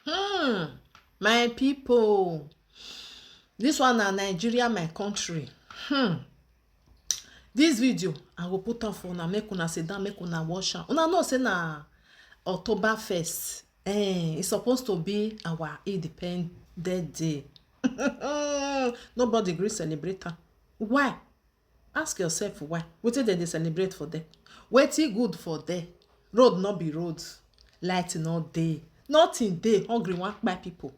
Hmm, my people, this one na Nigeria, my country. This video I go put am for una make una sit down, make una watch am. Una know say na October 1st. E suppose to be our independent day. Nobody gree celebrate am. Why? Ask yourself why. Wetin dem dey celebrate for there? Wetin good for there? Road no be road, light no dey, nothing dey, hungry wan kpai people.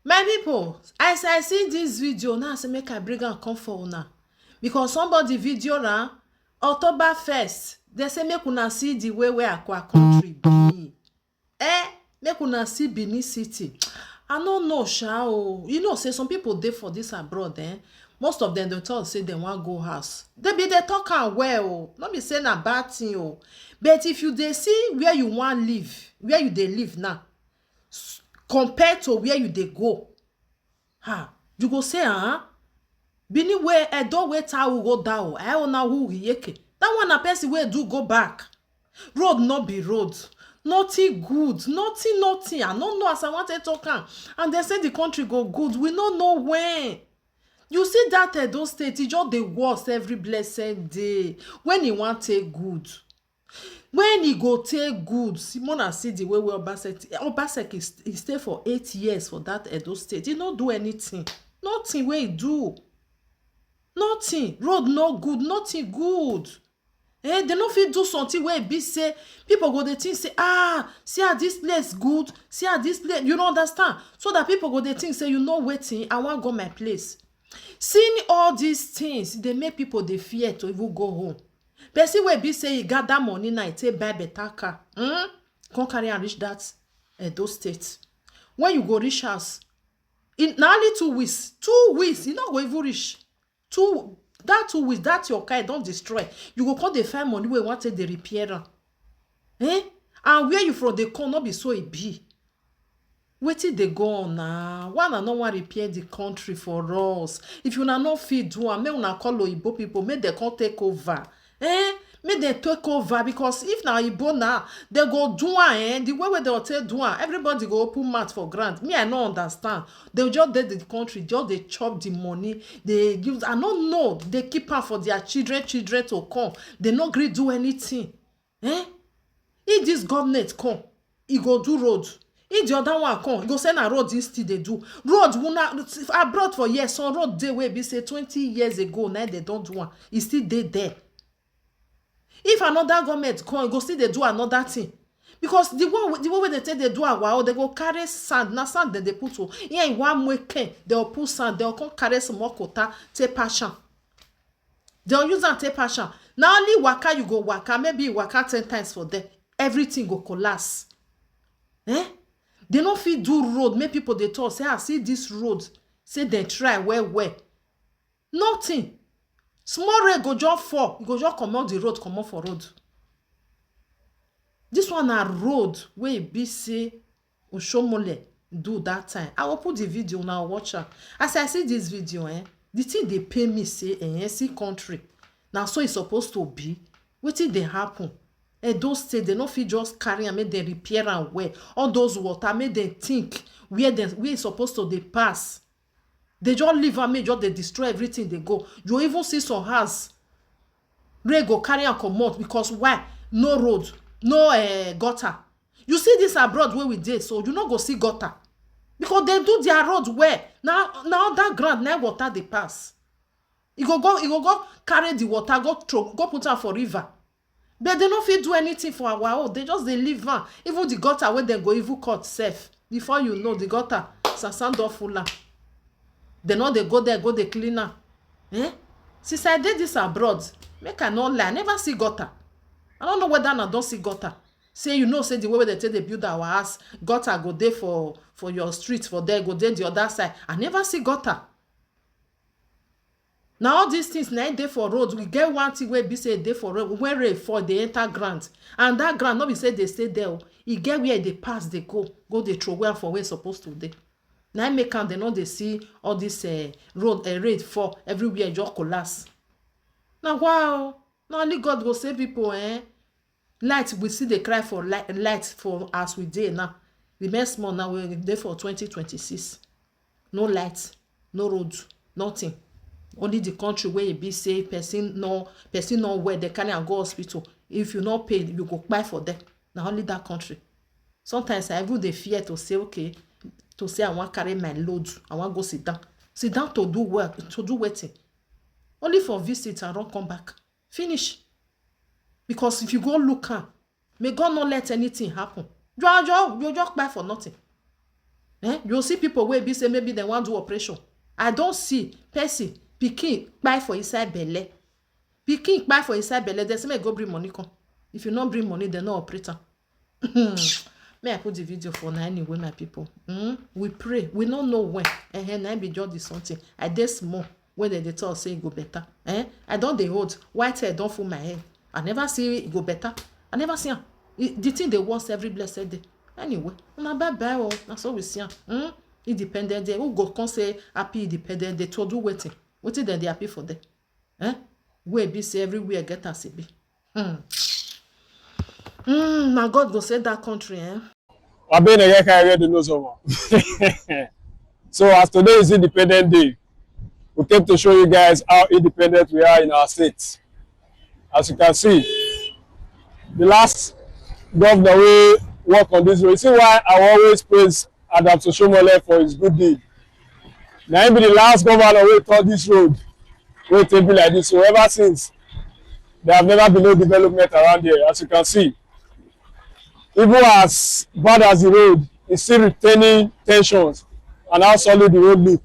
My people, as I see this video now, I say make I bring am come for una because somebody video am October 1st. They say make una see the way where Akwa country be. Make una see Benin City. I no know sha o. You know say some people dey for this abroad most of them dey talk say dem wan go house. Dey talk am well o. No be say na bad thing o. But if you dey see where you wan live, where you dey live now, compared to where you dey go, you go say Benin wey Edo wey Tawu go down, una who yeke. That one na person wey do go back. Road no be road, nothing good, nothing. I no know as I wan take talk am. And they say the country go good, we no know when. You see that Edo state, e just dey worse every blessed day. When e wan take good, when e go take good, Simona see the way Obaseki he stay for 8 years for that Edo state. He no do anything, nothing wey he do, nothing. Road no good, nothing good. They no fit do something wey be say people go dey think say see how this place good, see how this place, you no understand, so that people go dey think say you know wetin, I wan go my place. Seeing all these things dey make people dey fear to even go home. Person wey be say e gather money now, e take buy better car, come carry am reach that Edo state. When you go reach house, na only 2 weeks, 2 weeks, e no go even reach 2 weeks, that your car don destroy. You go come dey find money wey you wan take dey repair am. And where you from dey come, no be so e be. Wetin dey go on na? Why una no wan repair the country for us? If una no fit do am, make una call oyibo people, make dem come take over. Make dem take over, because if na oyibo now, dem go do am the way wey dem take do am, everybody go open mouth for ground. Me, I no understand. Dem just dey the country, just dey chop the money. Dey use, I no know, dey keep am for their children to come. Dem no gree do anything. If this government come, e go do road. If the other one come, e go say na road e still dey do. Road abroad for years, some road dey wey be say 20 years ago na dem don do am, e still dey there. If another government come, e go still dey do another thing. Because the way wey dem take dey do our own, dem go carry sand. Na sand dem dey put o. Here in one make dem go put sand, dem go come carry small quota take patch am. Dem use am take patch am. Na only waka you go waka, maybe you waka 10 times for there, everything go collapse. They no fit do road make people dey talk say see this road, say dem try well. Nothing. Small rain go just fall, e go just comot the road, comot for road. This one na road wey be say Oshomole do that time. I will put the video now, watch am. As I see this video, the thing dey pain me say see country na so e suppose to be. Wetin dey happen? Edo state, they no fit just carry am, make dem repair am well. All those water, make dem think where e suppose to dey pass. They just leave am, make just dey destroy everything dey go. You even see some house, rain go carry am comot because why? No road, no gutter. You see this abroad wey we dey, so you no go see gutter because dem do their road well. Na other ground na water dey pass. E go go carry the water, go put am for river. But they no fit do anything for our own. They just dey leave am. Even the gutter wey dem go even cut sef, before you know, the gutter sand don full am. They no dey go there go dey clean am. Since I dey this abroad, make I no lie, I never see gutter. I don't know whether na don see gutter. Say you know, say the way wey dem take dey build our house, gutter go dey for your street, for there go dey the other side. I never see gutter. Now all these things na dey for road. We get one thing wey be say dey for road. When rain fall, dey enter ground, and that ground no be say dey stay there. E get where dey pass, dey go dey throw where for where e suppose to dey. Na make am dem no dey see all this road rain fall, everywhere just collapse. Na wow, na only God go save people. Light we still dey cry for light for as we dey now. remain small now. We're there for 2026. No light, no road, nothing. Only the country where you be say person no where they carry and go hospital. If you not pay, you go buy for them. Now only that country. Sometimes I even dey fear to say, okay, to say I want carry my load, I want go sit down to do work, to do waiting. Only for visit and don't come back. Finish. Because if you go look am, may God not let anything happen. You just buy for nothing. You'll see people where be say maybe they want to do operation. I don't see person pikin buy for inside belle. Pikin buy for inside belle. They say may go bring money come. If you not bring money, they no operator. May I put the video for now anyway, my people. We pray. We don't know when. I be just this something. I dey small when they tell say it go better. I don't dey hold. White hair don't fool my head. I never see it go better. I never see am. The thing they want every blessed day. Anyway, una bye oh. That's all we see am. Independent day. Who go come say happy independent day to do waiting? Wetin dem dey happy for them? Where be say everywhere get as it be. Now God go save that country, I've been a carrier to know someone. So as today is Independent Day, we came to show you guys how independent we are in our state. As you can see, the last governor we work on this road. You see why I always praise Adams Oshiomhole for his good deed. Now he be the last governor we taught this road. We take be like this. So ever since, there have never been no development around here. As you can see, even as bad as the road, it's still retaining tensions and how solid the road look.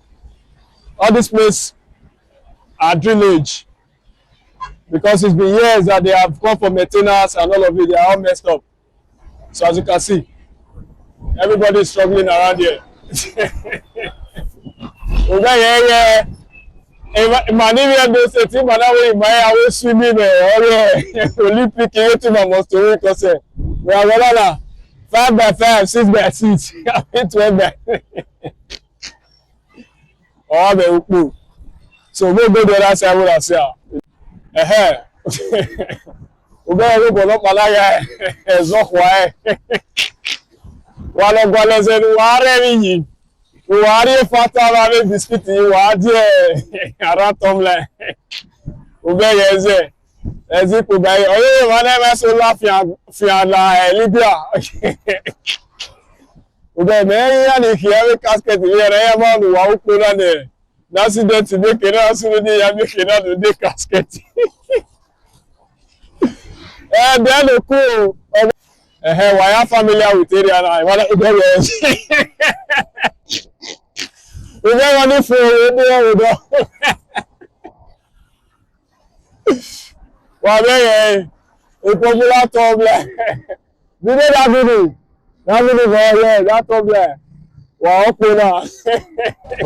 All this place are drainage because it's been years that they have come for maintenance and all of it. They are all messed up. So as you can see, everybody is struggling around here. Manivia do say ti manawe imaye awe swimming Olympic yetu ma must to because we are gonna 5 by 5, 6 by 6, 12 by. Oh, be upu. So we go the other side with us here. We go go malaya ezokwa wala gwale ze ware mi wari fata ba be biscuit yi wa die ara tomle ube yeze ezi ko bai oye wa na ma so la fi la Libya ube me ya ni kiawe casket yi re ya ma lu wa uko na ne accident be kera so ni ya be kera do de casket then the cool why are familiar with area now? Wala igere. We get money for we do. Wa be a popular tumble. We dey that video. That video for here, that tumble. Wa open now.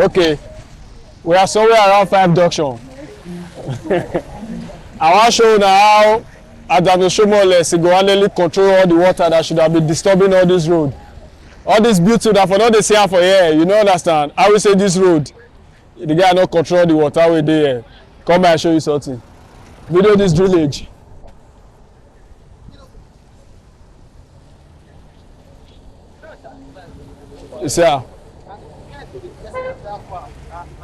Okay. We are somewhere around 5 junction. I want to show you now how Adams Oshiomhole single-handedly control all the water that should have been disturbing all this road. All this beauty that for not they say for here, you know understand. I will say this road, the guy not control the water way there. Come by and show you something. Video this drainage. You see how?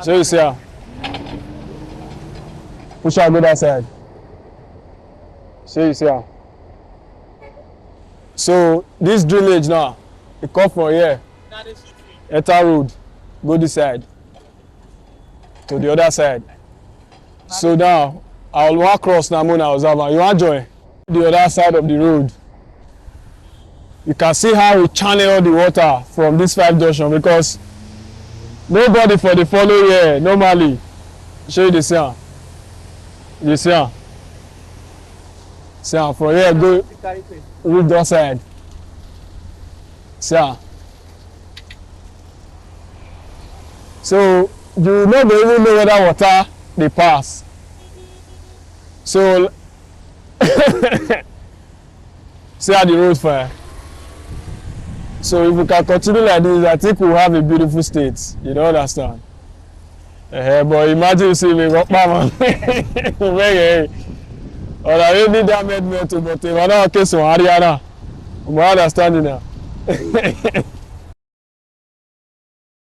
So you see how? Push out go that side. See, so this drainage now, it come from here, enter road, go this side, to the other side. So now, I will walk across now, Mona Observer. You want to join the other side of the road? You can see how we channel all the water from this 5 junction because nobody for the follow here normally. Show you the same. You see. So from here go reach that side. So you never even know whether water they pass. So see how the road fire. So if we can continue like this, I think we'll have a beautiful state. You don't understand? But imagine see me walk man. Or I really damaged me to but I don't care so hard. I'm understanding now.